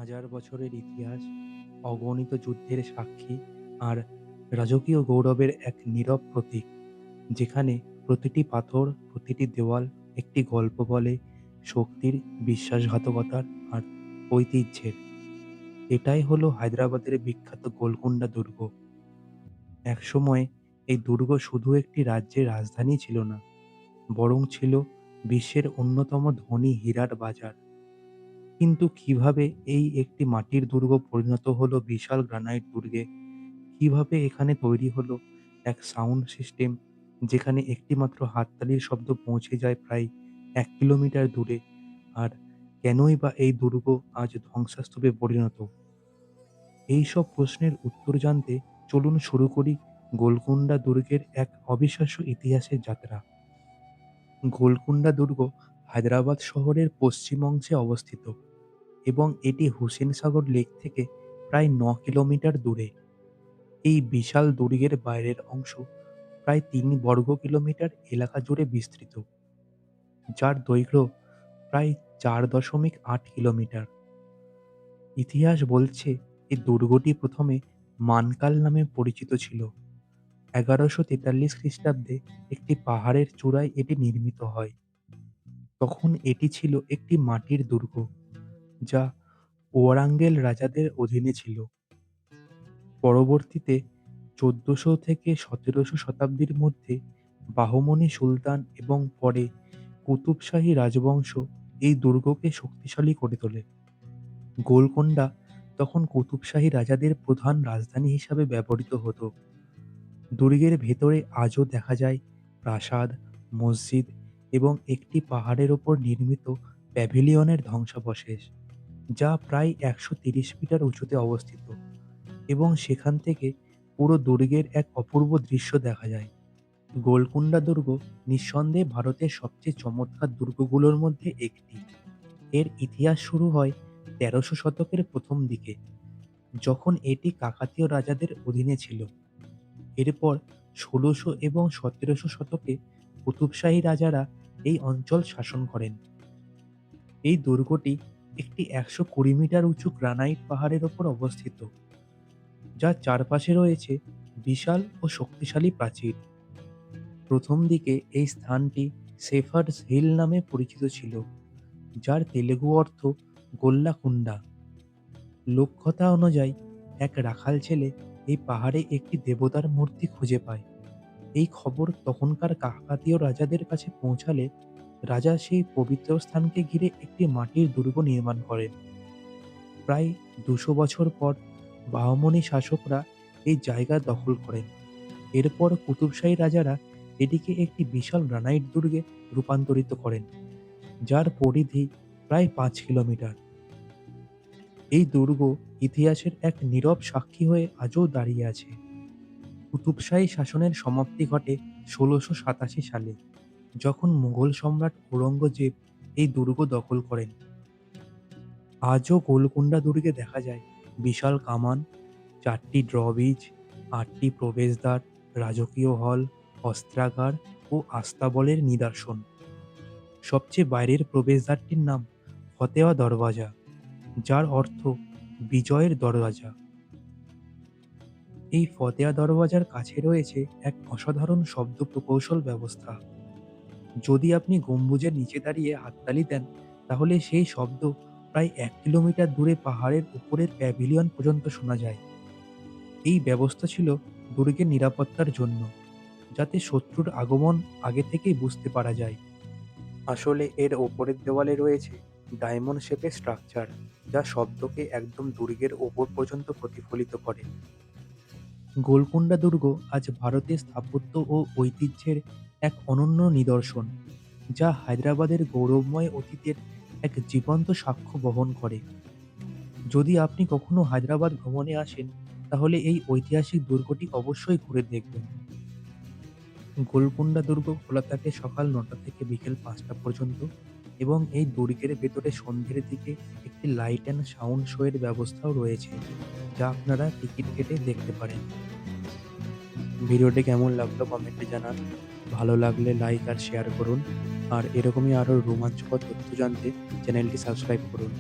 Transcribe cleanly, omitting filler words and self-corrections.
হাজার বছরের ইতিহাস, অগণিত যুদ্ধের সাক্ষী আর রাজকীয় গৌরবের এক নীরব প্রতীক, যেখানে প্রতিটি পাথর, প্রতিটি দেওয়াল একটি গল্প বলে শক্তির, বিশ্বাসঘাতকতার আর ঐতিহ্যের। এটাই হলো হায়দ্রাবাদের বিখ্যাত গোলকুন্ডা দুর্গ। একসময় এই দুর্গ শুধু একটি রাজ্যের রাজধানী ছিল না, বরং ছিল বিশ্বের অন্যতম ধনী হীরার বাজার। কিন্তু কিভাবে এই একটি মাটির দুর্গ পরিণত হলো বিশাল গ্রানাইট দুর্গে? কিভাবে এখানে তৈরি হলো এক সাউন্ড সিস্টেম যেখানে একটিমাত্র হাততালির শব্দ পৌঁছে যায় প্রায় ১ কিলোমিটার দূরে? আর কেনই বা এই দুর্গ আজ ধ্বংসস্তূপে পরিণত? এইসব প্রশ্নের উত্তর জানতে চলুন শুরু করি গোলকুন্ডা দুর্গের এক অবিশ্বাস্য ইতিহাসের যাত্রা। গোলকুন্ডা দুর্গ হায়দ্রাবাদ শহরের পশ্চিম অংশে অবস্থিত এবং এটি হুসেন সাগর লেক থেকে প্রায় ৯ কিলোমিটার দূরে। এই বিশাল দুর্গের বাইরের অংশ প্রায় ৩ বর্গ কিলোমিটার এলাকা জুড়ে বিস্তৃত, যার দৈর্ঘ্য প্রায় ৪.৮ কিলোমিটার। ইতিহাস বলছে এই দুর্গটি প্রথমে মানকাল নামে পরিচিত ছিল। ১১৪৩ খ্রিস্টাব্দে একটি পাহাড়ের চূড়ায় এটি নির্মিত হয়। তখন এটি ছিল একটি মাটির দুর্গ, যা ওয়ারাঙ্গল রাজাদের অধীনে ছিল। পরবর্তীতে ১৪০০ থেকে ১৭০০ শতাব্দীর মধ্যে বাহমনি সুলতান এবং পরে কুতুব শাহী রাজবংশ এই দুর্গকে শক্তিশালী করে তোলে। গোলকোন্ডা তখন কুতুব শাহী রাজাদের প্রধান রাজধানী হিসাবে ব্যবহৃত হতো। দুর্গের ভেতরে আজও দেখা যায় প্রাসাদ, মসজিদ এবং একটি পাহাড়ের ওপর নির্মিত প্যাভিলিয়নের ধ্বংসাবশেষ, যা প্রায় ১৩০ মিটার উঁচুতে অবস্থিত এবং সেখান থেকে পুরো দুর্গের এক অপূর্ব দৃশ্য দেখা যায়। গোলকুন্ডা দুর্গ নিঃসন্দেহে ভারতের সবচেয়ে চমৎকার দুর্গগুলোর মধ্যে একটি। এর ইতিহাস শুরু হয় ১৩০০ শতকের প্রথম দিকে, যখন এটি কাকাতীয় রাজাদের অধীনে ছিল। এরপর ১৬০০ এবং ১৭০০ শতকে কুতুব শাহী রাজারা এই অঞ্চল শাসন করেন। এই দুর্গটি একটি ১২০ মিটার উঁচু গ্রানাইট পাহাড়ের ওপর অবস্থিত, যার চারপাশে রয়েছে বিশাল ও শক্তিশালী প্রাচীর। প্রথম দিকে এই স্থানটি শেফার্ডস হিল নামে পরিচিত ছিল, যার তেলুগু অর্থ গোল্লাকুন্ডা। লোককথা অনুযায়ী এক রাখাল ছেলে এই পাহাড়ে একটি দেবতার মূর্তি খুঁজে পায়। এই খবর তখনকার কাকাতীয় রাজাদের কাছে পৌঁছালে রাজা সেই পবিত্র স্থানকে ঘিরে একটি মাটির দুর্গ নির্মাণ করেন। প্রায় ২০০ বছর পর বাহমনি শাসকরা এই জায়গা দখল করেন। এরপর কুতুব শাহী রাজারা এটিকে একটি বিশাল গ্রানাইট দুর্গে রূপান্তরিত করেন, যার পরিধি প্রায় ৫ কিলোমিটার। এই দুর্গ ইতিহাসের এক নীরব সাক্ষী হয়ে আজও দাঁড়িয়ে আছে। কুতুব শাহী শাসনের সমাপ্তি ঘটে ১৬৮৭ সালে, যখন মুঘল সম্রাট ঔরঙ্গজেব এই দুর্গ দখল করেন। আজও গোলকুন্ডা দুর্গে দেখা যায় বিশাল কামান, ৪টি ড্রব্রিজ, ৮টি প্রবেশদ্বার, রাজকীয় হল, অস্ত্রাগার ও আস্তাবলের নিদর্শন। সবচেয়ে বাইরের প্রবেশদ্বারটির নাম ফতেয়া দরওয়াজা, যার অর্থ বিজয়ের দরওয়াজা। এই ফতেয়া দরওয়াজার কাছে রয়েছে এক অসাধারণ শব্দ প্রকৌশল ব্যবস্থা। যদি আপনি গম্বুজের নিচে দাঁড়িয়ে হাততালি দেন, তাহলে সেই শব্দ প্রায় ১ কিলোমিটার দূরে পাহাড়ের উপরের প্যাভিলিয়ন পর্যন্ত শোনা যায়। এই ব্যবস্থা ছিল দুর্গের নিরাপত্তার জন্য, যাতে শত্রুর আগমন আগে থেকেই বুঝতে পারা যায়। আসলে এর ওপরের দেওয়ালে রয়েছে ডায়মন্ড শেপের স্ট্রাকচার, যা শব্দকে একদম দুর্গের ওপর পর্যন্ত প্রতিফলিত করে। গোলকুন্ডা দুর্গ আজ ভারতের স্থাপত্য ও ঐতিহ্যের এক অনন্য নিদর্শন, যা হায়দ্রাবাদের গৌরবময় অতীতের এক জীবন্ত সাক্ষ্য বহন করে। যদি আপনি কখনো হায়দ্রাবাদ ভ্রমণে আসেন, তাহলে এই ঐতিহাসিক দুর্গটি অবশ্যই ঘুরে দেখবেন। গোলকুন্ডা দুর্গ খোলা থাকে সকাল ৯টা থেকে বিকেল ৫টা পর্যন্ত এবং এই দুর্গের ভেতরে সন্ধ্যের দিকে একটি লাইট অ্যান্ড সাউন্ড শো এর ব্যবস্থাও রয়েছে, যা আপনারা টিকিট কেটে দেখতে পারেন। ভিডিওটি কেমন লাগলো কমেন্টে জানান। ভালো লাগলে লাইক আর শেয়ার করুন। আর এরকমই আরও রোমাঞ্চকর তথ্য জানতে চ্যানেলটি সাবস্ক্রাইব করুন।